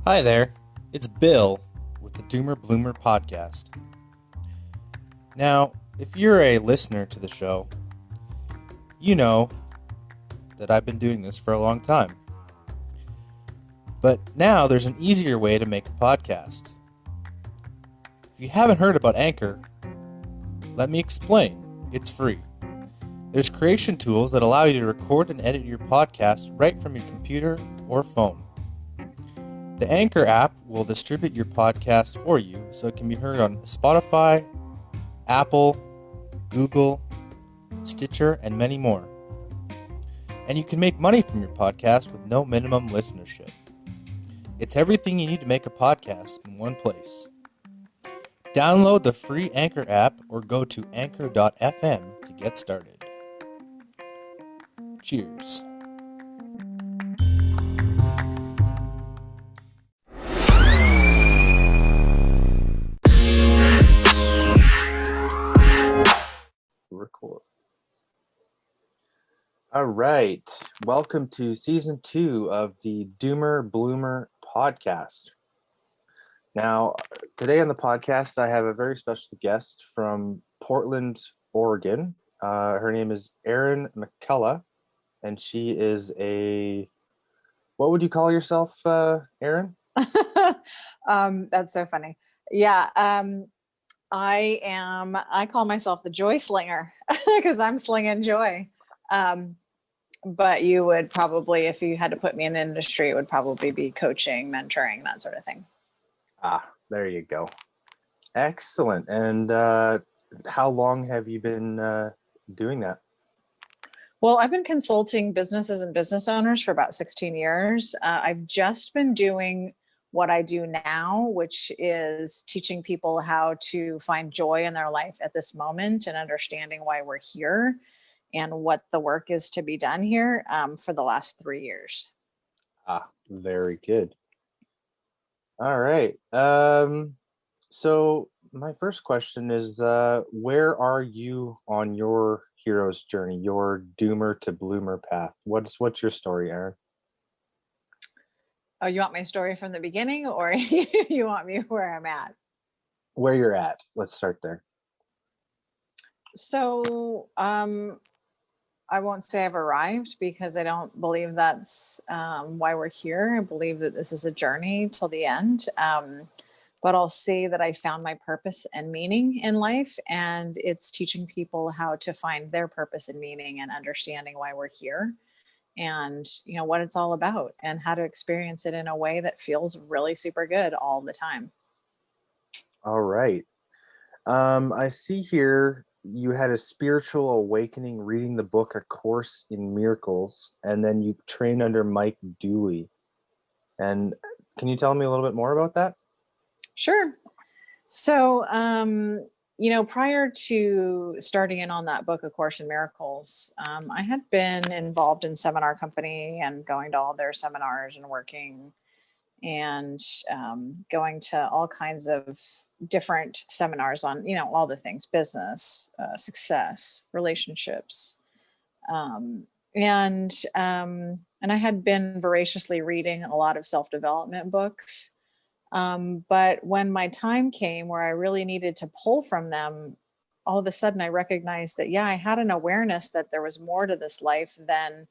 Hi there, it's Bill with the Doomer Bloomer podcast. Now, if you're a listener to the show, you know that I've been doing this for a long time. But now there's an easier way to make a podcast. If you haven't heard about Anchor, let me explain. It's free. There's creation tools that allow you to record and edit your podcast right from your computer or phone. The Anchor app will distribute your podcast for you so it can be heard on Spotify, Apple, Google, Stitcher, and many more. And you can make money from your podcast with no minimum listenership. It's everything you need to make a podcast in one place. Download the free Anchor app or go to anchor.fm to get started. Cheers. Record. All right. Welcome to season 2 of the Doomer Bloomer podcast. Now, today on the podcast, I have a very special guest from Portland, Oregon. Her name is Erin McCullough, and she is what would you call yourself, Erin? That's so funny. Yeah. I call myself the Joy-Slinger because I'm slinging joy. But you would probably, if you had to put me in an industry, it would probably be coaching, mentoring, that sort of thing. There you go. Excellent. And how long have you been doing that? Well, I've been consulting businesses and business owners for about 16 years. I've just been doing what I do now, which is teaching people how to find joy in their life at this moment and understanding why we're here and what the work is to be done here for the last 3 years. Very good. All right. So my first question is, where are you on your hero's journey, your doomer to bloomer path? What's your story, Erin? Oh, you want my story from the beginning, or you want me where I'm at? Where you're at. Let's start there. So, I won't say I've arrived because I don't believe that's why we're here. I believe that this is a journey till the end. But I'll say that I found my purpose and meaning in life, and it's teaching people how to find their purpose and meaning and understanding why we're here and what it's all about and how to experience it in a way that feels really super good all the time. All right. I see here you had a spiritual awakening reading the book A Course in Miracles, and then you trained under Mike Dooley. And can you tell me a little bit more about that? Sure. So, prior to starting in on that book, A Course in Miracles, I had been involved in seminar company and going to all their seminars and working and going to all kinds of different seminars on, all the things, business, success, relationships. And I had been voraciously reading a lot of self-development books. But when my time came where I really needed to pull from them, all of a sudden I recognized that, I had an awareness that there was more to this life than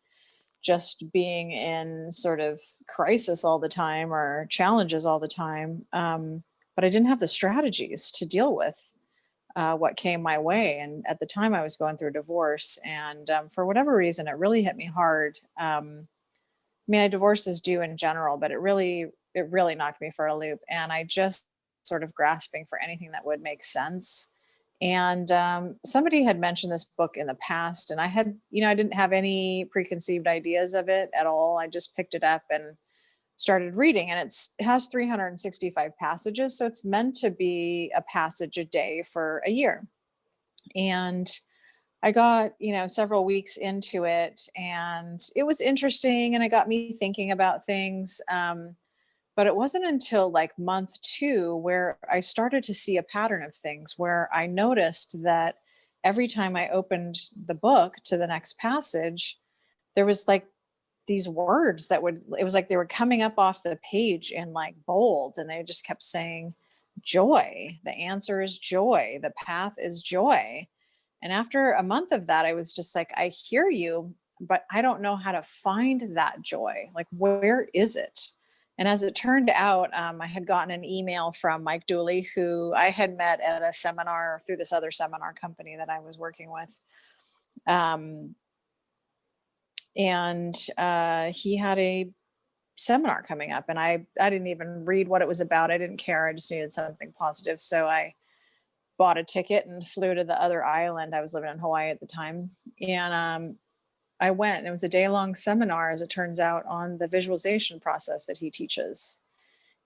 just being in sort of crisis all the time or challenges all the time. But I didn't have the strategies to deal with what came my way. And at the time I was going through a divorce, and for whatever reason, it really hit me hard. A divorce is due in general, but it really knocked me for a loop. And I just sort of grasping for anything that would make sense. And somebody had mentioned this book in the past, and I had, I didn't have any preconceived ideas of it at all. I just picked it up and started reading, and it has 365 passages. So it's meant to be a passage a day for a year. And I got, several weeks into it, and it was interesting, and it got me thinking about things. But it wasn't until like month 2 where I started to see a pattern of things where I noticed that every time I opened the book to the next passage, there was like these words that it was like they were coming up off the page in like bold, and they just kept saying joy. The answer is joy. The path is joy. And after a month of that, I was just like, I hear you, but I don't know how to find that joy. Like, where is it? And as it turned out, I had gotten an email from Mike Dooley, who I had met at a seminar through this other seminar company that I was working with. And he had a seminar coming up, and I didn't even read what it was about. I didn't care. I just needed something positive. So I bought a ticket and flew to the other island. I was living in Hawaii at the time. And I went, and it was a day-long seminar, as it turns out, on the visualization process that he teaches.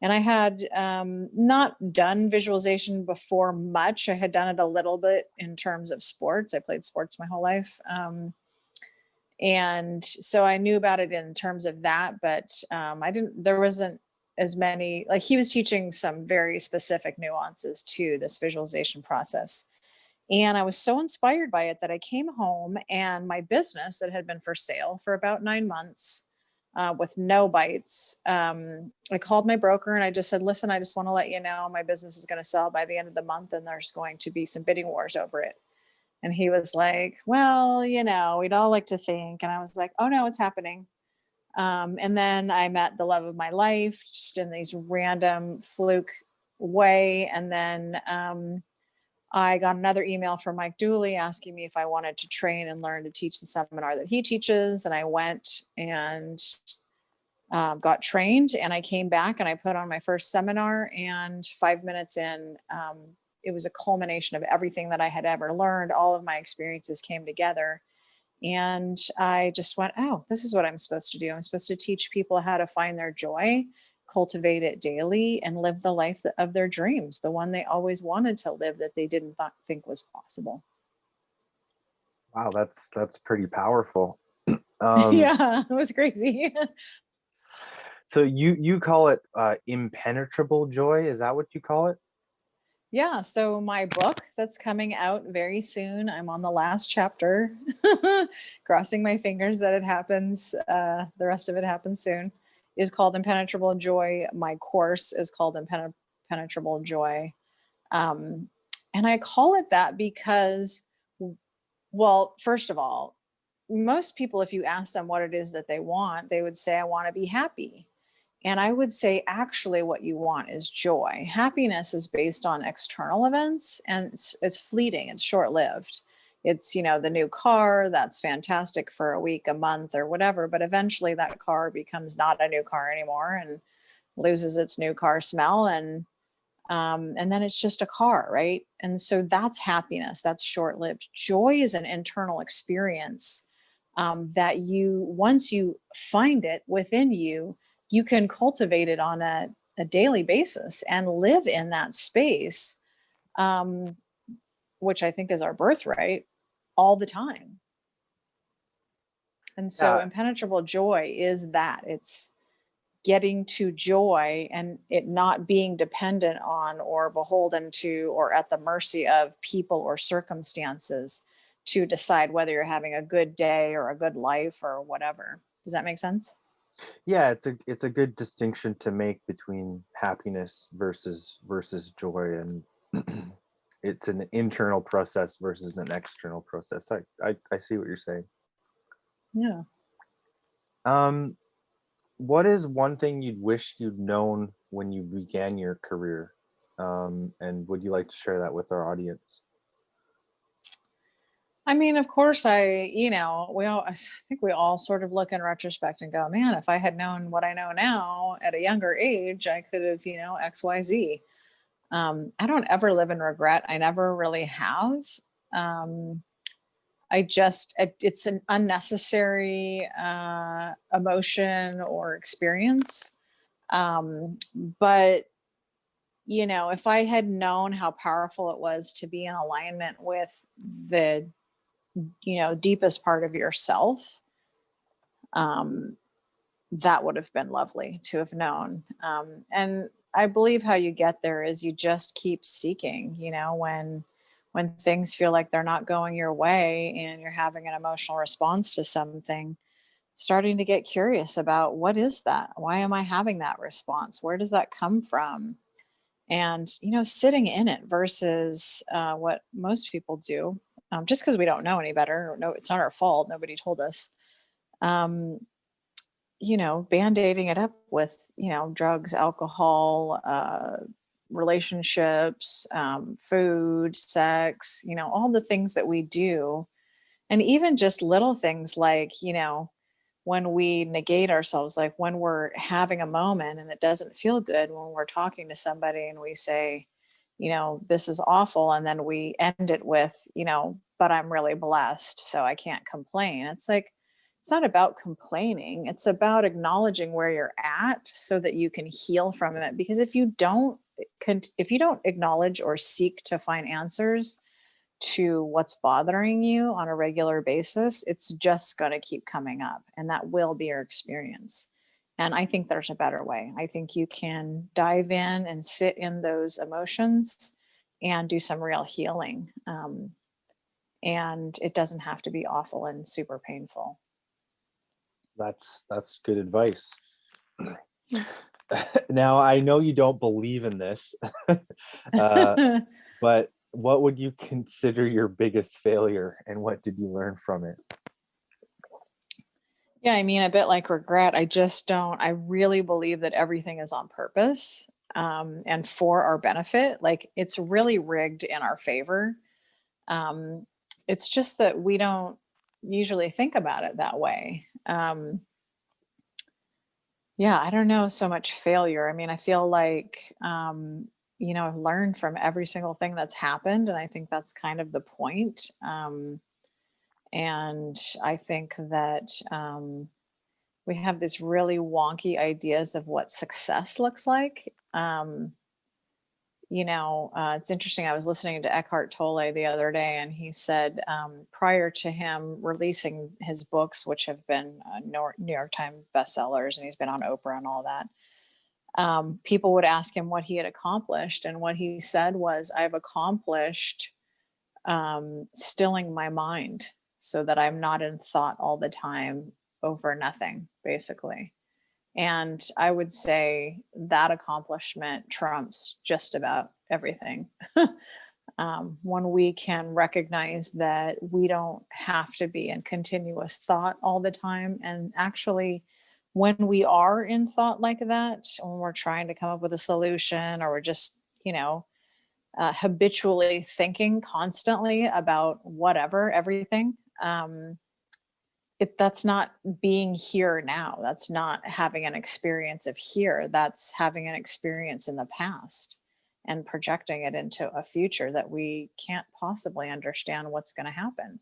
And I had not done visualization before much. I had done it a little bit in terms of sports. I played sports my whole life. And so I knew about it in terms of that, but there wasn't as many, like, he was teaching some very specific nuances to this visualization process. And I was so inspired by it that I came home, and my business that had been for sale for about 9 months with no bites, I called my broker and I just said, listen, I just want to let you know my business is going to sell by the end of the month, and there's going to be some bidding wars over it. And he was like, well, we'd all like to think. And I was like, oh no, it's happening. And then I met the love of my life just in these random fluke way. And then I got another email from Mike Dooley asking me if I wanted to train and learn to teach the seminar that he teaches. And I went and got trained, and I came back and I put on my first seminar, and 5 minutes in, it was a culmination of everything that I had ever learned. All of my experiences came together, and I just went, oh, this is what I'm supposed to do. I'm supposed to teach people how to find their joy, cultivate it daily, and live the life of their dreams, the one they always wanted to live that they didn't think was possible. Wow, that's pretty powerful. Yeah, it was crazy. So you call it impenetrable joy? Is that what you call it? Yeah, so my book that's coming out very soon, I'm on the last chapter, crossing my fingers that it happens, the rest of it happens soon, is called Impenetrable Joy. My course is called Impenetrable Joy. And I call it that because, well, first of all, most people, if you ask them what it is that they want, they would say, I want to be happy. And I would say, actually, what you want is joy. Happiness is based on external events, and it's fleeting, it's short lived. It's, the new car, that's fantastic for a week, a month, or whatever. But eventually that car becomes not a new car anymore and loses its new car smell. And then it's just a car, right? And so that's happiness, that's short lived. Joy is an internal experience that once you find it within you, you can cultivate it on a daily basis and live in that space, which I think is our birthright, all the time. And so impenetrable joy is that. It's getting to joy and it not being dependent on or beholden to or at the mercy of people or circumstances to decide whether you're having a good day or a good life or whatever. Does that make sense? Yeah, it's a good distinction to make between happiness versus joy, and it's an internal process versus an external process. I see what you're saying. Yeah. What is one thing you'd wish you'd known when you began your career? And would you like to share that with our audience? I mean, of course, I think we all sort of look in retrospect and go, man, if I had known what I know now at a younger age, I could have, X, Y, Z. I don't ever live in regret. I never really have. It's an unnecessary emotion or experience. But if I had known how powerful it was to be in alignment with the deepest part of yourself, that would have been lovely to have known. And I believe how you get there is you just keep seeking, when things feel like they're not going your way and you're having an emotional response to something, starting to get curious about, what is that? Why am I having that response? Where does that come from? And, sitting in it versus what most people do, just because we don't know any better. No, it's not our fault. Nobody told us. Um, Band-aiding it up with, drugs, alcohol, relationships, food, sex, all the things that we do. And even just little things like, when we negate ourselves, like when we're having a moment and it doesn't feel good, when we're talking to somebody and we say, this is awful. And then we end it with, but I'm really blessed, so I can't complain. It's like, it's not about complaining. It's about acknowledging where you're at so that you can heal from it. Because if you don't acknowledge or seek to find answers to what's bothering you on a regular basis, it's just going to keep coming up, and that will be your experience. And I think there's a better way. I think you can dive in and sit in those emotions and do some real healing. And it doesn't have to be awful and super painful. That's good advice. Now, I know you don't believe in this, but what would you consider your biggest failure, and what did you learn from it? Yeah, I mean, a bit like regret. I really believe that everything is on purpose, and for our benefit. Like, it's really rigged in our favor. Um, it's just that we don't usually think about it that way. Yeah, I don't know so much failure. I mean, I feel like, I've learned from every single thing that's happened. And I think that's kind of the point. And I think that we have these really wonky ideas of what success looks like. It's interesting. I was listening to Eckhart Tolle the other day, and he said, prior to him releasing his books, which have been New York Times bestsellers, and he's been on Oprah and all that, people would ask him what he had accomplished. And what he said was, I've accomplished stilling my mind so that I'm not in thought all the time over nothing, basically. And I would say that accomplishment trumps just about everything. When we can recognize that we don't have to be in continuous thought all the time. And actually, when we are in thought like that, when we're trying to come up with a solution, or we're just, habitually thinking constantly about whatever, everything, that's not being here now. That's not having an experience of here. That's having an experience in the past and projecting it into a future that we can't possibly understand what's going to happen.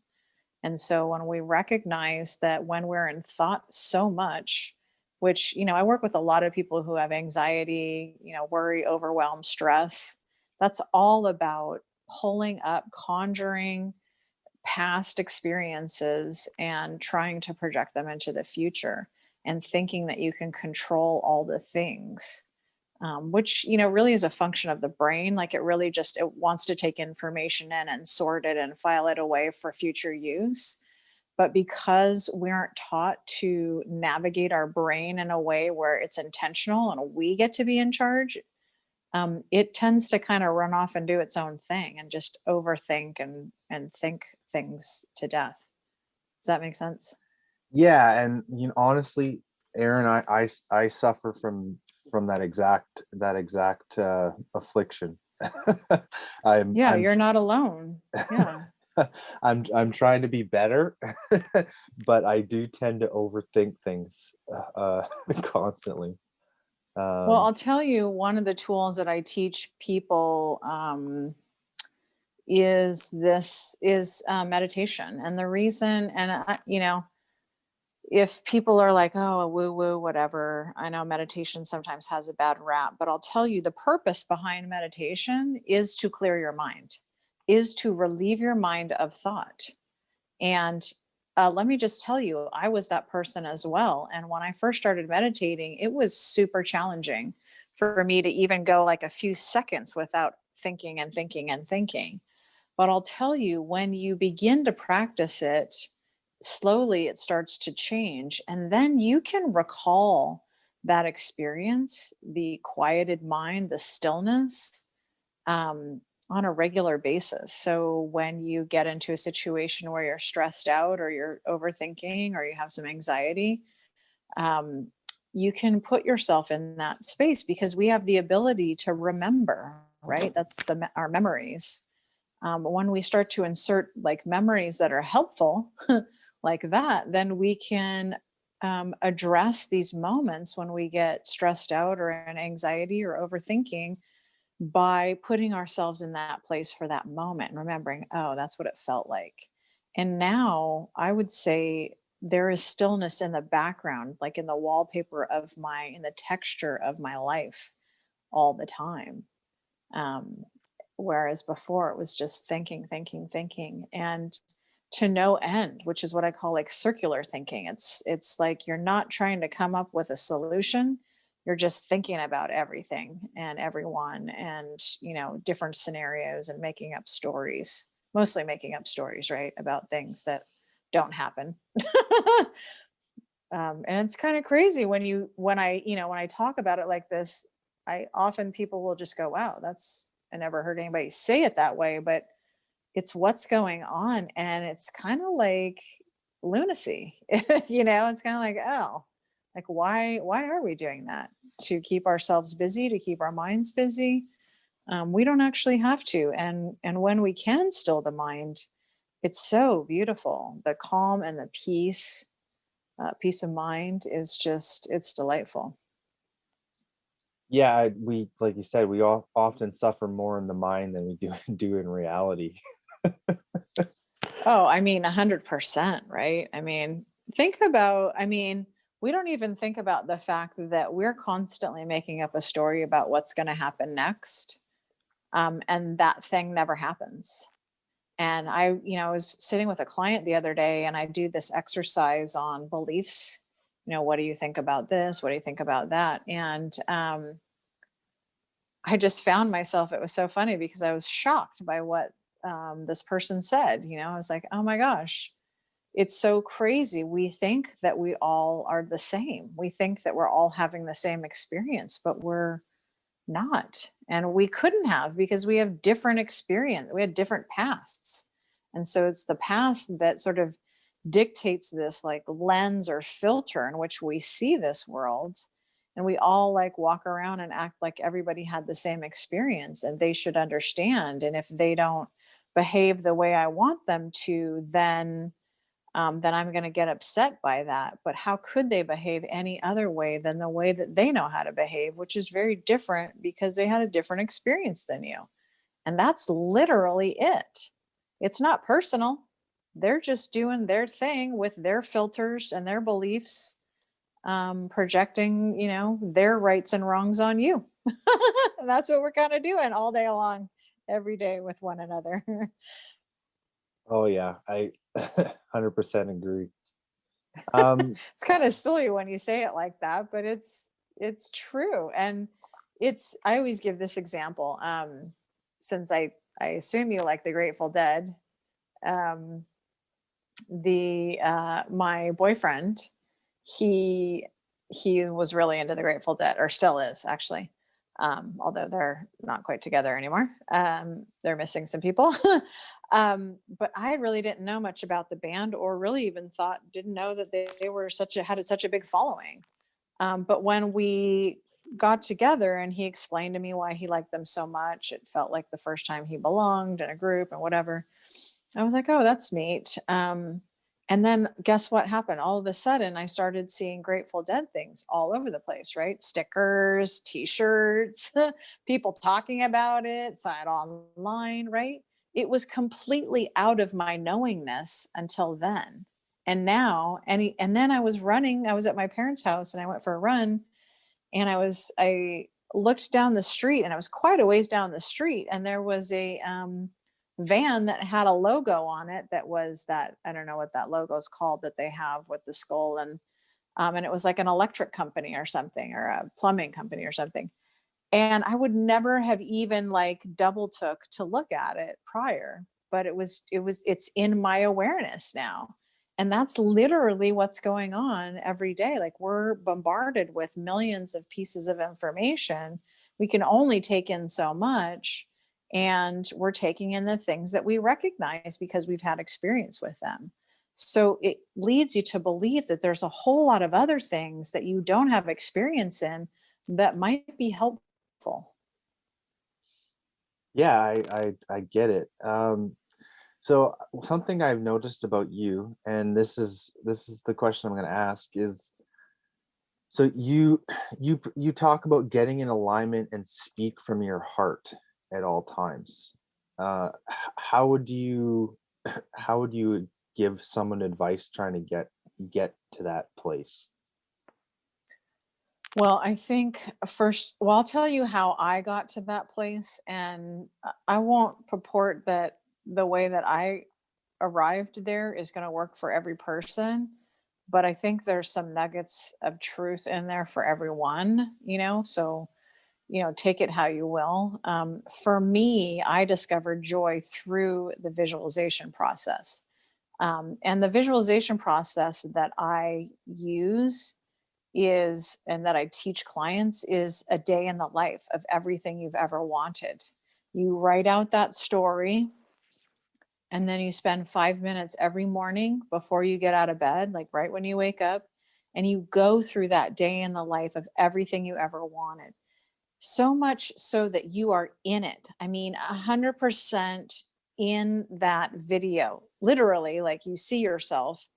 And so when we recognize that when we're in thought so much, which, I work with a lot of people who have anxiety, worry, overwhelm, stress. That's all about pulling up, conjuring past experiences and trying to project them into the future, and thinking that you can control all the things, which, really is a function of the brain. Like, it wants to take information in and sort it and file it away for future use. But because we aren't taught to navigate our brain in a way where it's intentional and we get to be in charge, it tends to kind of run off and do its own thing and just overthink and think things to death. Does that make sense? Yeah, and honestly, Erin, I suffer from that exact affliction. Yeah, I'm you're not alone. Yeah. I'm trying to be better, but I do tend to overthink things constantly. Well, I'll tell you, one of the tools that I teach people is meditation. And the reason, and if people are like, oh, woo woo, whatever, I know meditation sometimes has a bad rap, but I'll tell you, the purpose behind meditation is to clear your mind, is to relieve your mind of thought. And let me just tell you, I was that person as well. And when I first started meditating, it was super challenging for me to even go like a few seconds without thinking and thinking and thinking. But I'll tell you, when you begin to practice it, slowly it starts to change. And then you can recall that experience, the quieted mind, the stillness, um, on a regular basis. So when you get into a situation where you're stressed out or you're overthinking or you have some anxiety, um, you can put yourself in that space because we have the ability to remember, right? That's our memories. When we start to insert like memories that are helpful, like that, then we can address these moments when we get stressed out or in anxiety or overthinking by putting ourselves in that place for that moment and remembering, oh, that's what it felt like. And now I would say there is stillness in the background, like in the wallpaper of in the texture of my life all the time. Um, Whereas before it was just thinking, thinking, thinking, and to no end, which is what I call like circular thinking. It's like you're not trying to come up with a solution. You're just thinking about everything and everyone and, different scenarios and making up stories, mostly making up stories, right? About things that don't happen. And it's kind of crazy when I talk about it like this, I often people will just go, wow, I never heard anybody say it that way, but it's what's going on. And it's kind of like lunacy, it's kind of like, oh, like why are we doing that? To keep ourselves busy, to keep our minds busy. We don't actually have to. And when we can still the mind, it's so beautiful. The calm and the peace of mind is it's delightful. Yeah, we, like you said, we all often suffer more in the mind than we do in reality. Oh, I mean, 100%, right? I mean, we don't even think about the fact that we're constantly making up a story about what's going to happen next. And that thing never happens. And I was sitting with a client the other day and I do this exercise on beliefs. What do you think about this? What do you think about that? And I just found myself, it was so funny because I was shocked by what this person said. I was like, oh my gosh, it's so crazy. We think that we all are the same. We think that we're all having the same experience, but we're not. And we couldn't have because we have different experience. We had different pasts. And so it's the past that sort of dictates this like lens or filter in which we see this world. And we all like walk around and act like everybody had the same experience and they should understand. And if they don't behave the way I want them to, then I'm going to get upset by that. But how could they behave any other way than the way that they know how to behave, which is very different because they had a different experience than you. And that's literally it. It's not personal. They're just doing their thing with their filters and their beliefs, projecting, their rights and wrongs on you. And that's what we're kind of doing all day long, every day with one another. Oh yeah, I 100% agree. It's kind of silly when you say it like that, but it's true. And I always give this example. Since I assume you like the Grateful Dead. Um, the My boyfriend, he was really into the Grateful Dead, or still is actually. Although they're not quite together anymore. They're missing some people. But I really didn't know much about the band, or really even didn't know that they were had such a big following. But when we got together and he explained to me why he liked them so much, it felt like the first time he belonged in a group and whatever. I was like, oh, that's neat. And then guess what happened? All of a sudden, I started seeing Grateful Dead things all over the place, right? Stickers, T-shirts, people talking about it, saw it online, right? It was completely out of my knowingness until then. And now, and then I was at my parents' house and I went for a run and I looked down the street and I was quite a ways down the street and there was a van that had a logo on it that was that, I don't know what that logo is called that they have with the skull, and it was like an electric company or something, or a plumbing company or something. And I would never have even like double took to look at it prior, but it's in my awareness now. And that's literally what's going on every day. Like, we're bombarded with millions of pieces of information. We can only take in so much. And we're taking in the things that we recognize because we've had experience with them. So it leads you to believe that there's a whole lot of other things that you don't have experience in that might be helpful. Yeah, I get it. So something I've noticed about you, and this is the question I'm going to ask is, so you talk about getting in alignment and speak from your heart at all times. How would you how would you give someone advice trying to get to that place? Well, I think first, well, I'll tell you how I got to that place. And I won't purport that the way that I arrived there is going to work for every person. But I think there's some nuggets of truth in there for everyone, So, take it how you will. For me, I discovered joy through the visualization process. And the visualization process that I use is, and that I teach clients, is a day in the life of everything you've ever wanted. You write out that story, and then you spend 5 minutes every morning before you get out of bed, like right when you wake up, and you go through that day in the life of everything you ever wanted. So much so that you are in it. I mean, 100% in that video. Literally, like, you see yourself,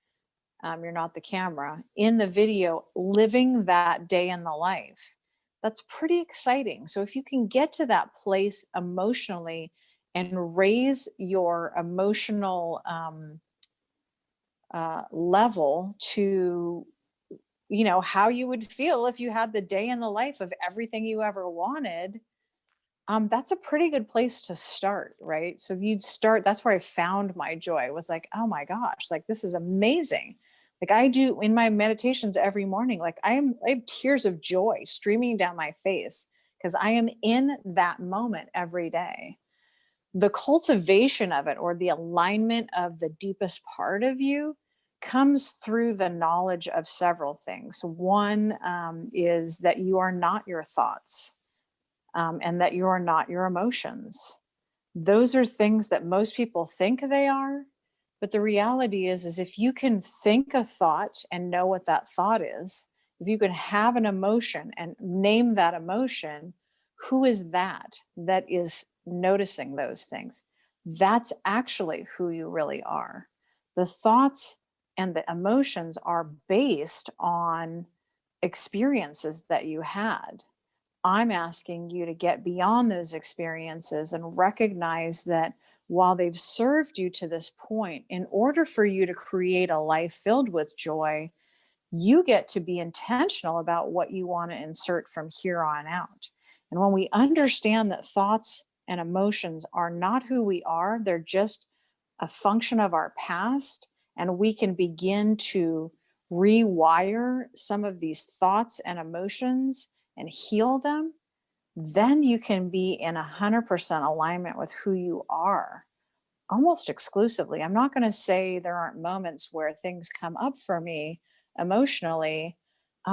you're not the camera, in the video living that day in the life. That's pretty exciting. So if you can get to that place emotionally and raise your emotional level to, how you would feel if you had the day in the life of everything you ever wanted, that's a pretty good place to start, right? So you'd start, that's where I found my joy. Was like, oh my gosh, like, this is amazing. Like, I do in my meditations every morning, like, I have tears of joy streaming down my face because I am in that moment every day. The cultivation of it, or the alignment of the deepest part of you, comes through the knowledge of several things. One is that you are not your thoughts, and that you are not your emotions. Those are things that most people think they are. But the reality is if you can think a thought and know what that thought is, if you can have an emotion and name that emotion, who is that is noticing those things? That's actually who you really are. The thoughts and the emotions are based on experiences that you had. I'm asking you to get beyond those experiences and recognize that while they've served you to this point, in order for you to create a life filled with joy, you get to be intentional about what you want to insert from here on out. And when we understand that thoughts and emotions are not who we are, they're just a function of our past, and we can begin to rewire some of these thoughts and emotions and heal them, then you can be in 100% alignment with who you are almost exclusively. I'm not going to say there aren't moments where things come up for me emotionally,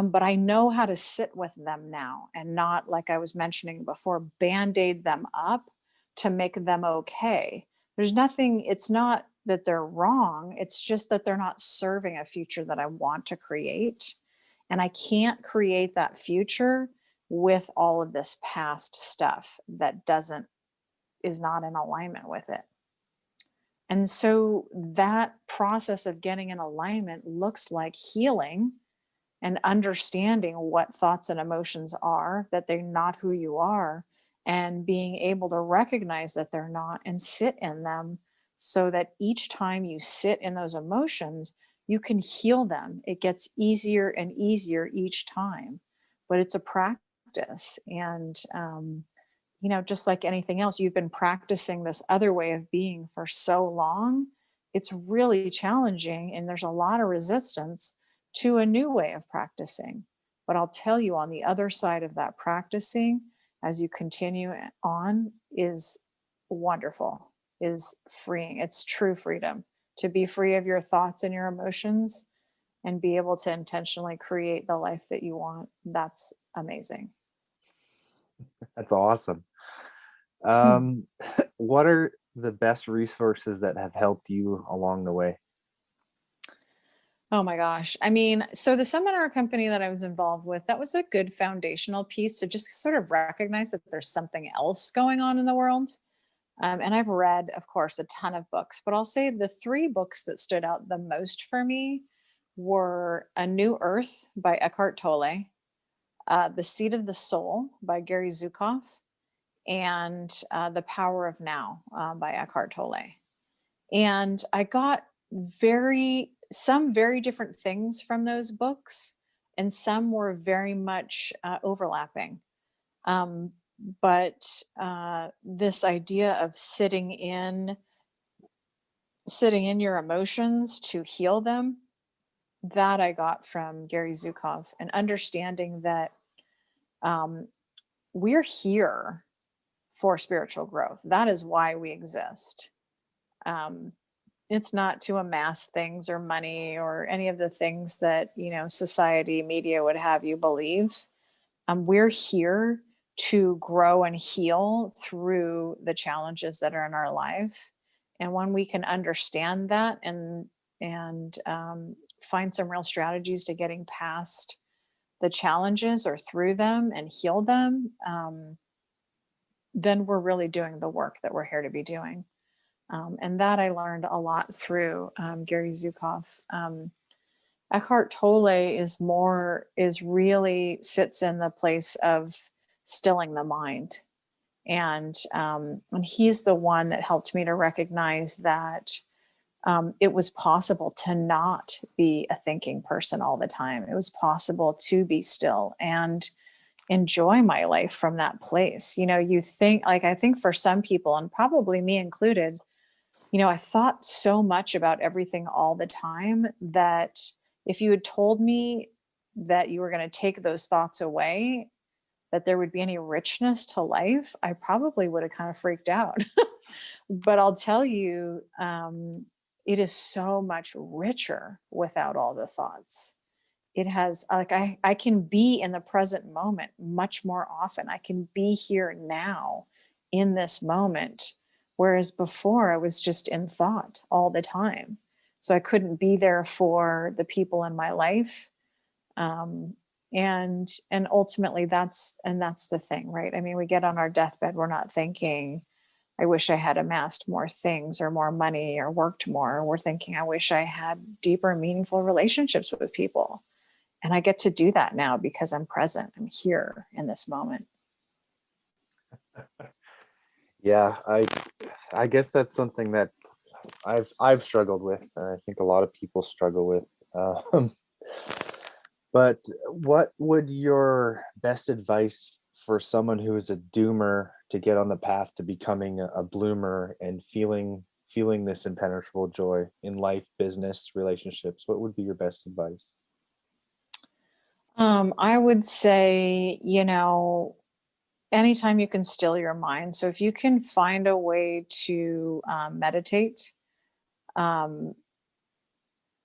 but I know how to sit with them now and not, like I was mentioning before, band aid them up to make them okay. There's nothing, it's not that they're wrong, it's just that they're not serving a future that I want to create. And I can't create that future with all of this past stuff that is not in alignment with it. And so that process of getting in alignment looks like healing and understanding what thoughts and emotions are, that they're not who you are, and being able to recognize that they're not and sit in them, so that each time you sit in those emotions, you can heal them. It gets easier and easier each time, but it's a practice. And, just like anything else, you've been practicing this other way of being for so long, it's really challenging. And there's a lot of resistance to a new way of practicing. But I'll tell you, on the other side of that practicing, as you continue on, is wonderful, is freeing. It's true freedom to be free of your thoughts and your emotions and be able to intentionally create the life that you want. That's amazing. That's awesome. Um, what are the best resources that have helped you along the way? Oh my gosh. I mean, so the seminar company that I was involved with, that was a good foundational piece to just sort of recognize that there's something else going on in the world. And I've read, of course, a ton of books, but I'll say the three books that stood out the most for me were A New Earth by Eckhart Tolle, The Seed of the Soul by Gary Zukav, and The Power of Now by Eckhart Tolle. And I got some very different things from those books, and some were very much overlapping. Um, but this idea of sitting in your emotions to heal them, that I got from Gary Zukov, and understanding that um, we're here for spiritual growth. That is why we exist. Um, it's not to amass things or money or any of the things that, society, media would have you believe. We're here to grow and heal through the challenges that are in our life. And when we can understand that and find some real strategies to getting past the challenges or through them and heal them, then we're really doing the work that we're here to be doing. And that I learned a lot through Gary Zukov. Eckhart Tolle is really sits in the place of stilling the mind. And he's the one that helped me to recognize that it was possible to not be a thinking person all the time. It was possible to be still and enjoy my life from that place. You think, like, I think for some people, and probably me included, I thought so much about everything all the time that if you had told me that you were going to take those thoughts away, that there would be any richness to life, I probably would have kind of freaked out. But I'll tell you, it is so much richer without all the thoughts. It has, like, I can be in the present moment much more often. I can be here now in this moment. Whereas before I was just in thought all the time. So I couldn't be there for the people in my life. And ultimately that's the thing, right? I mean, we get on our deathbed, we're not thinking, I wish I had amassed more things or more money or worked more. We're thinking, I wish I had deeper, meaningful relationships with people. And I get to do that now because I'm present. I'm here in this moment. Yeah, I guess that's something that I've struggled with, and I think a lot of people struggle with. Um, but what would your best advice for someone who is a doomer to get on the path to becoming a bloomer and feeling this impenetrable joy in life, business, relationships? What would be your best advice? I would say, anytime you can still your mind. So if you can find a way to meditate, um,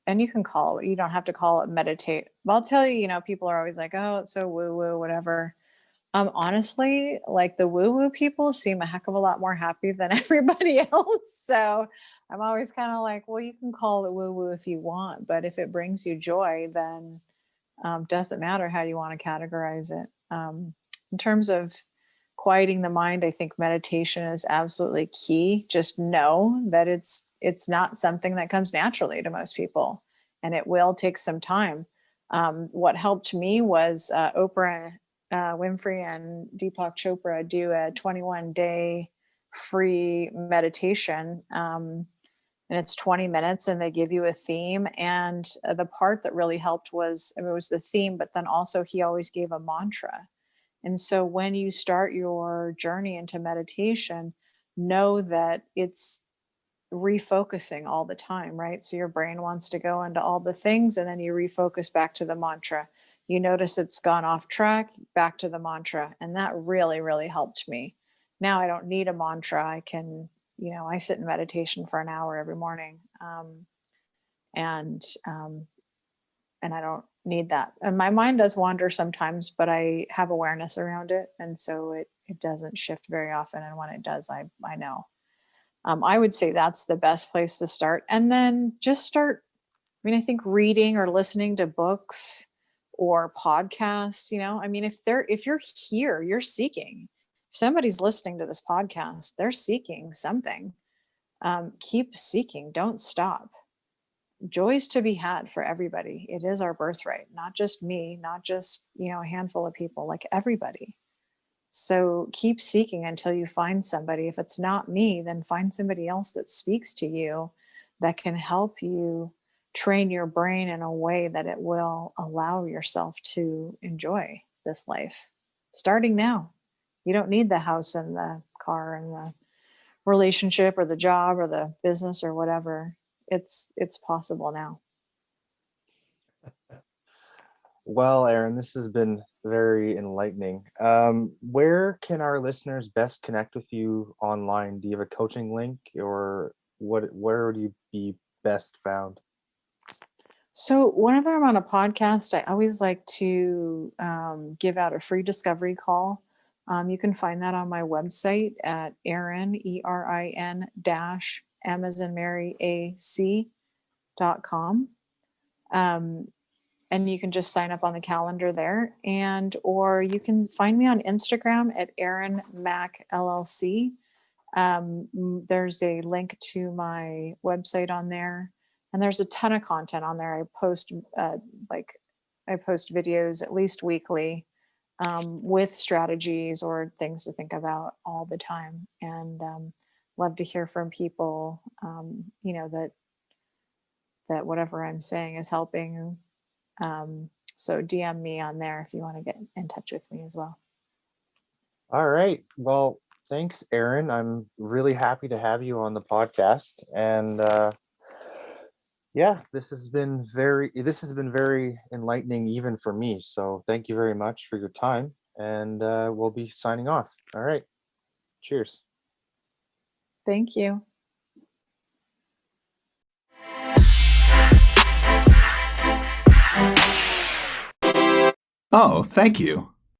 and you can call it, you don't have to call it meditate. But I'll tell you, people are always like, oh, it's so woo woo, whatever. Honestly, like, the woo woo people seem a heck of a lot more happy than everybody else. So I'm always kind of like, well, you can call it woo woo if you want, but if it brings you joy, then doesn't matter how you want to categorize it. In terms of quieting the mind, I think meditation is absolutely key. Just know that it's not something that comes naturally to most people, and it will take some time. What helped me was Oprah Winfrey and Deepak Chopra do a 21-day free meditation. And it's 20 minutes and they give you a theme. And the part that really helped was, I mean, it was the theme, but then also he always gave a mantra. And so when you start your journey into meditation, know that it's refocusing all the time, right? So your brain wants to go into all the things and then you refocus back to the mantra. You notice it's gone off track, back to the mantra. And that really, really helped me. Now I don't need a mantra. I can I sit in meditation for an hour every morning. And I don't need that. And my mind does wander sometimes, but I have awareness around it. And so it doesn't shift very often. And when it does, I know. I would say that's the best place to start. And then just start, I think reading or listening to books or podcasts, if you're here, you're seeking. If somebody's listening to this podcast, they're seeking something. Keep seeking, don't stop. Joy's to be had for everybody. It is our birthright, not just me, not just, a handful of people, like everybody. So keep seeking until you find somebody. If it's not me, then find somebody else that speaks to you, that can help you train your brain in a way that it will allow yourself to enjoy this life. Starting now. You don't need the house and the car and the relationship or the job or the business or whatever. It's possible now. Well, Erin, this has been very enlightening. Where can our listeners best connect with you online? Do you have a coaching link, or where would you be best found? So whenever I'm on a podcast, I always like to give out a free discovery call. You can find that on my website at Erin, ERIN dash M as in Mary, AC.com. And you can just sign up on the calendar there, or you can find me on Instagram at Erin Mac LLC. There's a link to my website on there, and there's a ton of content on there. I post videos at least weekly, with strategies or things to think about all the time, and love to hear from people. That whatever I'm saying is helping. So DM me on there if you want to get in touch with me as well. All right. Well, thanks, Erin. I'm really happy to have you on the podcast. And yeah, this has been very enlightening even for me. So thank you very much for your time. And we'll be signing off. All right. Cheers. Thank you. Oh, thank you.